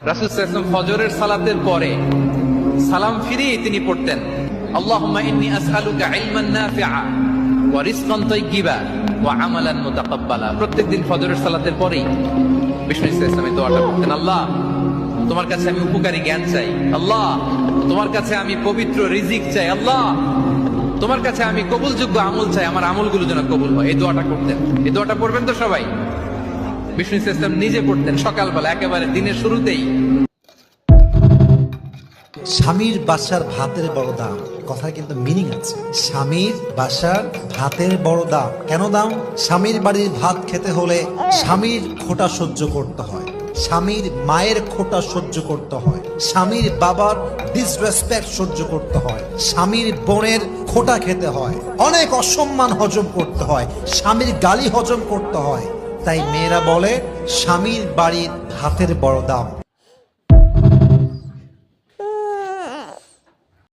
রাসূল সাল্লাল্লাহু আলাইহি ওয়াসাল্লাম ফজরের সালাতের পরে সালাম ফিরিয়ে তিনি পড়তেন, আল্লাহুম্মা ইন্নী আসআলুকা ইলমান নাফিআ ওয়া রিজকান তাইয়্যিবা ওয়া আমালান মুতাকাব্বালা। প্রত্যেকদিন ফজরের সালাতের পরেই বিষ্ণু সাল্লাল্লাহু আলাইহি ওয়াসাল্লাম এই দোয়াটা পড়তেন, আল্লাহ তোমার কাছে আমি উপকারী জ্ঞান চাই, আল্লাহ তোমার কাছে আমি পবিত্র রিজিক চাই, আল্লাহ তোমার কাছে আমি কবুলযোগ্য আমল চাই, আমার আমলগুলো যেন কবুল হয়। এই দোয়াটা করতেন। এই দোয়াটা পড়বেন তো সবাই। বিষ্ণু সাল্লাল্লাহু আলাইহি ওয়াসাল্লাম নিজে পড়তেন সকালবেলা, একেবারে দিনের শুরুতেই। স্বামীর বাসার ভাতের বড় দাম, কথার কিন্তু মিনিং আছে। স্বামীর বাসার ভাতের বড় দাম। কেন দাম? স্বামীর বাড়ির ভাত খেতে হলে স্বামীর খোঁটা সহ্য করতে হয়, স্বামীর মায়ের খোঁটা সহ্য করতে হয়, স্বামীর বাবার ডিসরেসপেক্ট সহ্য করতে হয়, স্বামীর বোনের খোঁটা খেতে হয়, অনেক অসম্মান হজম করতে হয়, স্বামীর গালি হজম করতে হয়। তাই মেয়েরা বলে স্বামীর বাড়ির ভাতের বড় দাম।